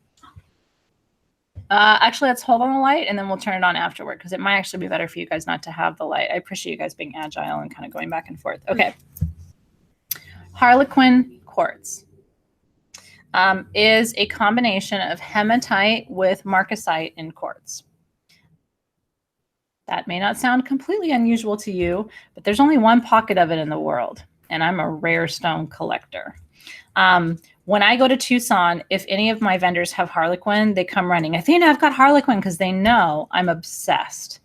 actually, let's hold on the light and then we'll turn it on afterward, because it might actually be better for you guys not to have the light. I appreciate you guys being agile and kind of going back and forth. Okay. Harlequin quartz is a combination of hematite with marcasite in quartz. That may not sound completely unusual to you, but there's only one pocket of it in the world, and I'm a rare stone collector. When I go to Tucson, if any of my vendors have Harlequin, they come running. Athena, I've got Harlequin, because they know I'm obsessed.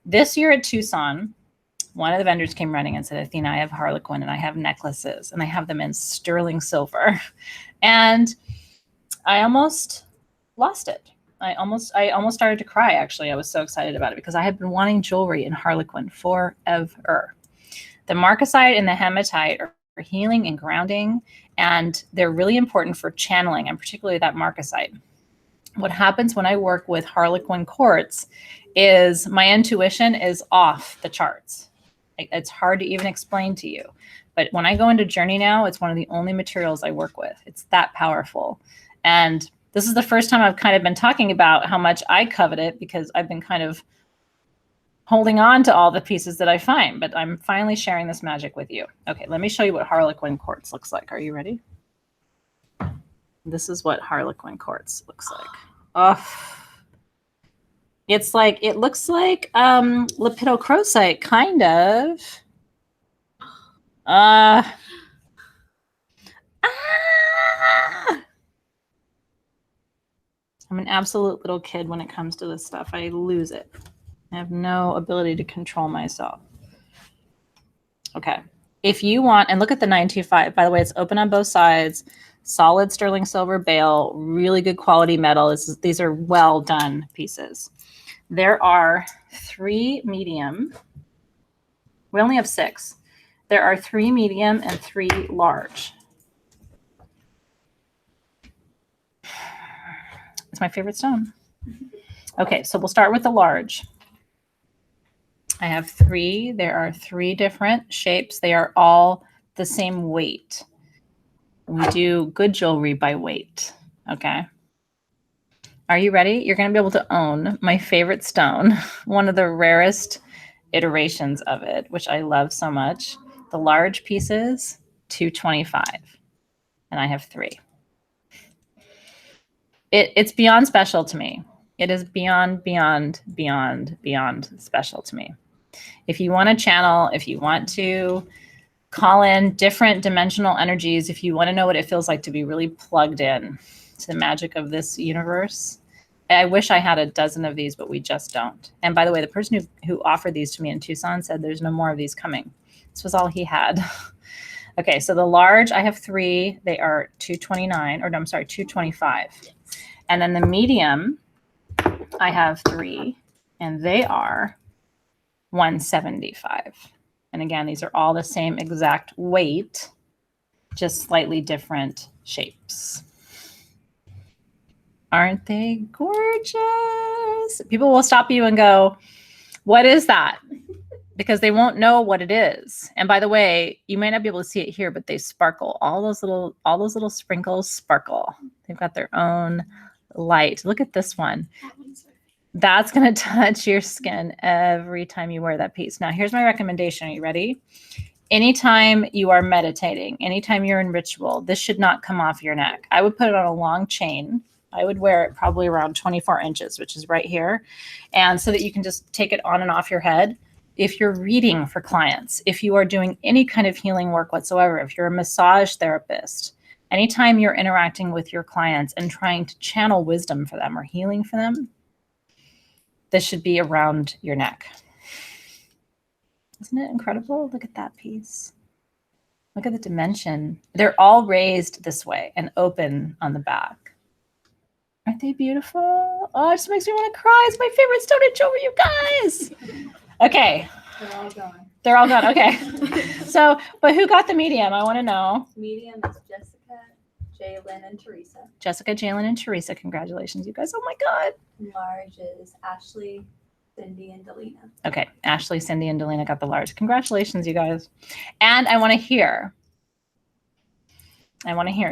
This year at Tucson, one of the vendors came running and said, Athena, I have Harlequin and I have necklaces and I have them in sterling silver. And I almost lost it. I almost started to cry, actually. I was so excited about it because I had been wanting jewelry in Harlequin forever. The marcasite and the hematite are healing and grounding, and they're really important for channeling, and particularly that marcasite. What happens when I work with Harlequin quartz is my intuition is off the charts. It's hard to even explain to you. But when I go into Journey now, it's one of the only materials I work with. It's that powerful. And this is the first time I've kind of been talking about how much I covet it, because I've been kind of holding on to all the pieces that I find, but I'm finally sharing this magic with you. Okay, let me show you what Harlequin quartz looks like. Are you ready? This is what Harlequin quartz looks like. Oh, it's like, it looks like lepidocrocite, kind of. I'm an absolute little kid when it comes to this stuff. I lose it. I have no ability to control myself. Okay. If you want, and look at the 925. By the way, it's open on both sides. Solid sterling silver bale, really good quality metal. These are well done pieces. There are 3 medium. We only have 6. There are 3 medium and 3 large. It's my favorite stone. Okay, so we'll start with the large. I have 3. There are 3 different shapes. They are all the same weight. We do good jewelry by weight. Okay. Are you ready? You're going to be able to own my favorite stone, one of the rarest iterations of it, which I love so much. The large pieces, $225. And I have 3. It's beyond special to me. It is beyond special to me. If you want to channel, if you want to call in different dimensional energies, if you want to know what it feels like to be really plugged in to the magic of this universe, I wish I had a dozen of these, but we just don't. And by the way, the person who offered these to me in Tucson said there's no more of these coming. This was all he had. Okay, so the large, I have 3. They are $229, or no, I'm sorry, $225. And then the medium, I have 3, and they are $175. And again, these are all the same exact weight, just slightly different shapes. Aren't they gorgeous? People will stop you and go, what is that? Because they won't know what it is. And by the way, you may not be able to see it here, but they sparkle. All those little sprinkles sparkle. They've got their own light. Look at this one. That's going to touch your skin every time you wear that piece. Now, here's my recommendation. Are you ready? Anytime you are meditating, anytime you're in ritual, this should not come off your neck. I would put it on a long chain. I would wear it probably around 24 inches, which is right here. And so that you can just take it on and off your head. If you're reading for clients, if you are doing any kind of healing work whatsoever, if you're a massage therapist, anytime you're interacting with your clients and trying to channel wisdom for them or healing for them, this should be around your neck. Isn't it incredible? Look at that piece. Look at the dimension. They're all raised this way and open on the back. Aren't they beautiful? Oh, it just makes me want to cry. It's my favorite stone and jewelry, you guys. Okay. They're all gone. They're all gone. Okay. So, but who got the medium? I want to know. Medium is Jessica, Jalen, and Teresa. Jessica, Jalen, and Teresa. Congratulations, you guys. Oh my God. Large is Ashley, Cindy, and Delina. Okay. Ashley, Cindy, and Delina got the large. Congratulations, you guys. And I want to hear.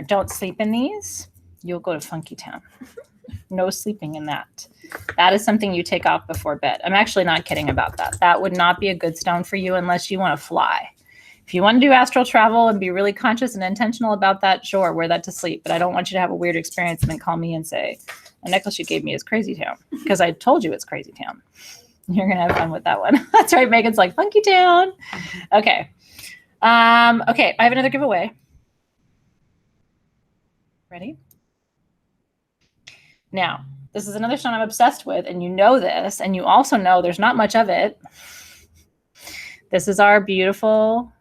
Don't sleep in these. You'll go to Funky Town. No sleeping in that. That is something you take off before bed. I'm actually not kidding about that. That would not be a good stone for you unless you want to fly. If you want to do astral travel and be really conscious and intentional about that, sure, wear that to sleep. But I don't want you to have a weird experience and then call me and say, the necklace you gave me is Crazy Town. Because I told you it's Crazy Town. You're going to have fun with that one. That's right. Megan's like, Funky Town. Okay. Okay. I have another giveaway. Ready? Now, this is another stone I'm obsessed with, and you know this, and you also know there's not much of it. This is our beautiful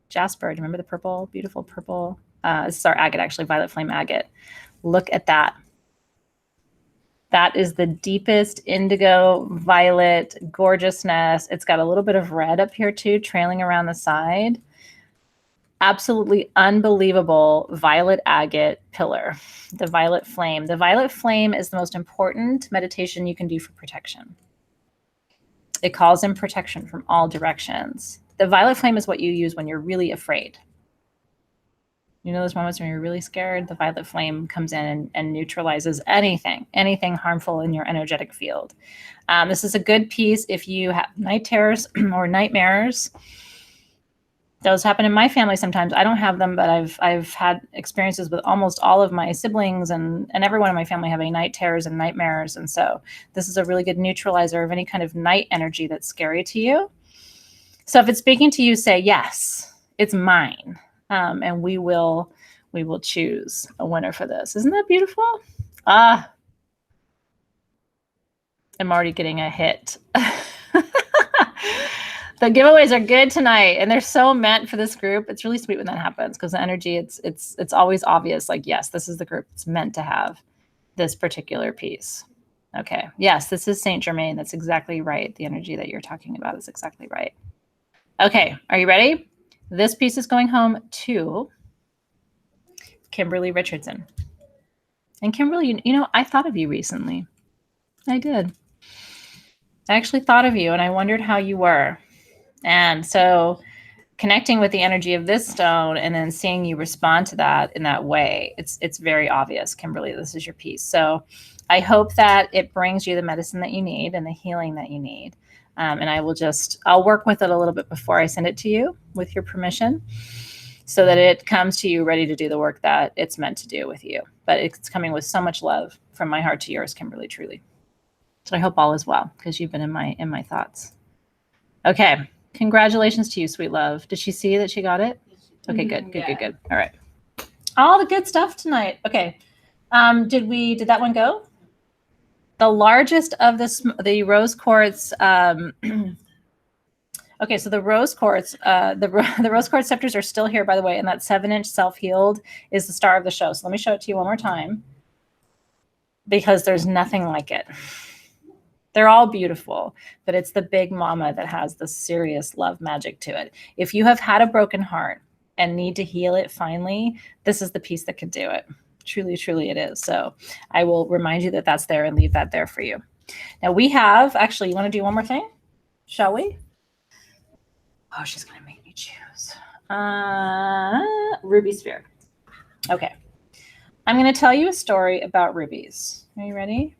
jasper. Do you remember the purple? Beautiful purple. This is our agate, actually, violet flame agate. Look at that. That is the deepest indigo violet gorgeousness. It's got a little bit of red up here too, trailing around the side. Absolutely unbelievable violet agate pillar, the violet flame. The violet flame is the most important meditation you can do for protection. It calls in protection from all directions. The violet flame is what you use when you're really afraid. You know those moments when you're really scared? The violet flame comes in and neutralizes anything harmful in your energetic field. This is a good piece if you have night terrors or nightmares. Those happen in my family sometimes. I don't have them, but I've had experiences with almost all of my siblings and everyone in my family having night terrors and nightmares. And so this is a really good neutralizer of any kind of night energy that's scary to you. So if it's speaking to you, say, yes, it's mine. And we will choose a winner for this. Isn't that beautiful? I'm already getting a hit. The giveaways are good tonight, and they're so meant for this group. It's really sweet when that happens because the energy, it's always obvious. Like, yes, this is the group. It's meant to have this particular piece. Okay. Yes, this is Saint Germain. That's exactly right. The energy that you're talking about is exactly right. Okay. Are you ready? This piece is going home to Kimberly Richardson. And Kimberly, you know, I thought of you recently. I did. I actually thought of you, and I wondered how you were. And so connecting with the energy of this stone and then seeing you respond to that in that way, it's very obvious, Kimberly, this is your piece. So I hope that it brings you the medicine that you need and the healing that you need. And I'll work with it a little bit before I send it to you with your permission, so that it comes to you ready to do the work that it's meant to do with you. But it's coming with so much love from my heart to yours, Kimberly, truly. So I hope all is well, because you've been in my thoughts. Okay. Congratulations to you, sweet love. Did she see that she got it? Okay, good. All right. All the good stuff tonight. Okay. Did that one go? The largest of the rose quartz. Okay, so the rose quartz, the rose quartz scepters are still here, by the way, and that 7-inch self-healed is the star of the show. So let me show it to you one more time, because there's nothing like it. They're all beautiful, but it's the big mama that has the serious love magic to it. If you have had a broken heart and need to heal it finally, this is the piece that could do it. Truly, truly it is. So I will remind you that that's there and leave that there for you. Now we have, actually, you want to do one more thing? Shall we? Oh, she's going to make me choose. Ruby sphere. Okay. I'm going to tell you a story about rubies. Are you ready?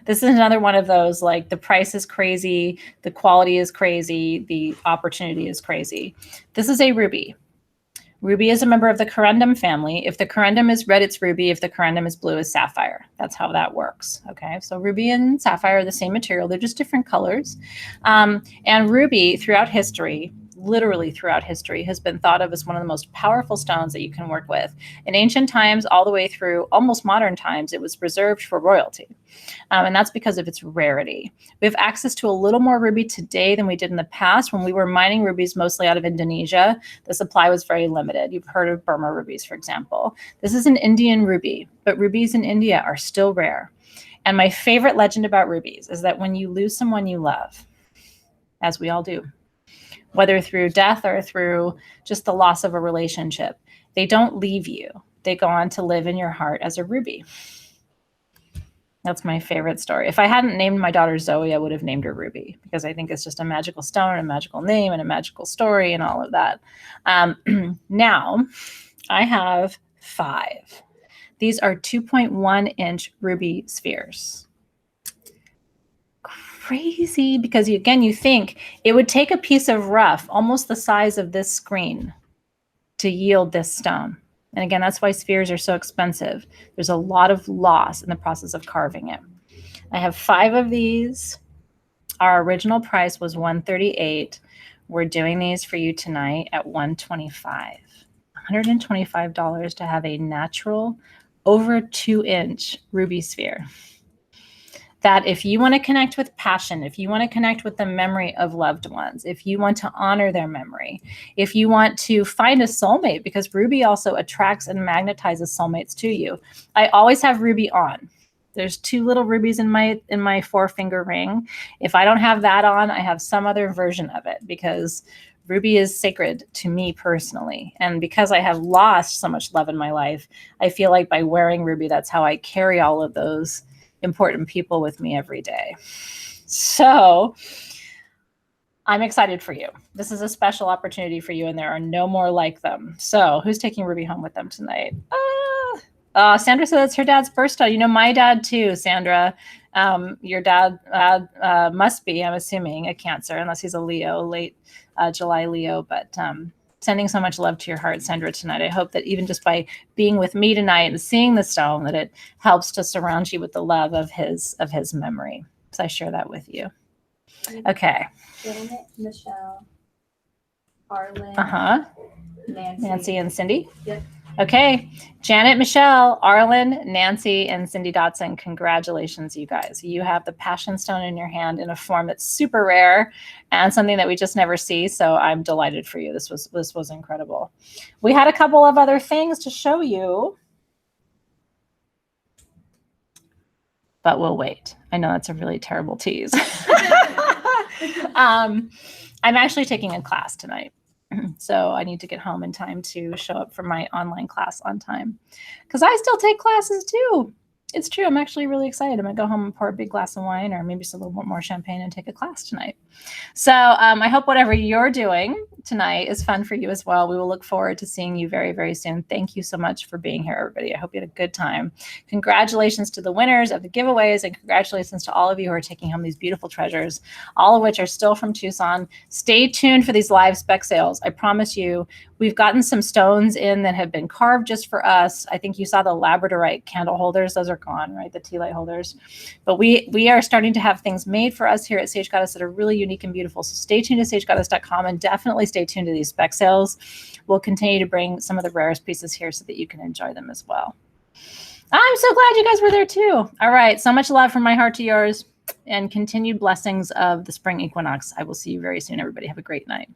This is another one of those, like, the price is crazy, the quality is crazy, the opportunity is crazy. This is a ruby. Ruby is a member of the corundum family. If the corundum is red, it's ruby. If the corundum is blue, it's sapphire. That's how that works. Okay, so ruby and sapphire are the same material. They're just different colors. And ruby, throughout history, literally throughout history, has been thought of as one of the most powerful stones that you can work with. In ancient times, all the way through almost modern times, it was reserved for royalty. And that's because of its rarity. We have access to a little more ruby today than we did in the past. When we were mining rubies mostly out of Indonesia, the supply was very limited. You've heard of Burma rubies, for example. This is an Indian ruby, but rubies in India are still rare. And my favorite legend about rubies is that when you lose someone you love, as we all do, whether through death or through just the loss of a relationship, they don't leave you. They go on to live in your heart as a ruby. That's my favorite story. If I hadn't named my daughter Zoe, I would have named her Ruby, because I think it's just a magical stone, a magical name, and a magical story and all of that. Now, I have 5. These are 2.1-inch ruby spheres. Crazy, because again, you think it would take a piece of rough, almost the size of this screen, to yield this stone. And again, that's why spheres are so expensive. There's a lot of loss in the process of carving it. I have 5 of these. Our original price was $138. We're doing these for you tonight at $125. $125 to have a natural, over 2-inch ruby sphere. That if you want to connect with passion, if you want to connect with the memory of loved ones, if you want to honor their memory, if you want to find a soulmate, because ruby also attracts and magnetizes soulmates to you. I always have ruby on. There's 2 little rubies in my 4-finger ring. If I don't have that on, I have some other version of it, because ruby is sacred to me personally. And because I have lost so much love in my life, I feel like by wearing ruby, that's how I carry all of those important people with me every day. So I'm excited for you. This is a special opportunity for you, and there are no more like them. So who's taking ruby home with them tonight? Sandra said it's her dad's birthday. You know, my dad too, Sandra. Your dad must be, I'm assuming, a Cancer, unless he's a Leo, late July Leo. But sending so much love to your heart, Sandra, tonight. I hope that even just by being with me tonight and seeing the stone, that it helps to surround you with the love of his memory. So I share that with you. Okay. Janet, Michelle, Arlen, Nancy and Cindy. Yep. Okay, Janet, Michelle, Arlen, Nancy, and Cindy Dotson, congratulations, you guys. You have the passion stone in your hand in a form that's super rare and something that we just never see, so I'm delighted for you. This was incredible. We had a couple of other things to show you, but we'll wait. I know that's a really terrible tease. I'm actually taking a class tonight. So I need to get home in time to show up for my online class on time, because I still take classes too. It's true. I'm actually really excited. I'm going to go home and pour a big glass of wine or maybe just a little bit more champagne and take a class tonight. So I hope whatever you're doing tonight is fun for you as well. We will look forward to seeing you very, very soon. Thank you so much for being here, everybody. I hope you had a good time. Congratulations to the winners of the giveaways, and congratulations to all of you who are taking home these beautiful treasures, all of which are still from Tucson. Stay tuned for these live spec sales. I promise you, we've gotten some stones in that have been carved just for us. I think you saw the labradorite candle holders. Those are gone, right? The tea light holders. But we are starting to have things made for us here at Sage Goddess that are really unique and beautiful. So stay tuned to sagegoddess.com and definitely stay tuned to these spec sales. We'll continue to bring some of the rarest pieces here so that you can enjoy them as well. I'm so glad you guys were there too. All right. So much love from my heart to yours, and continued blessings of the spring equinox. I will see you very soon, everybody. Have a great night.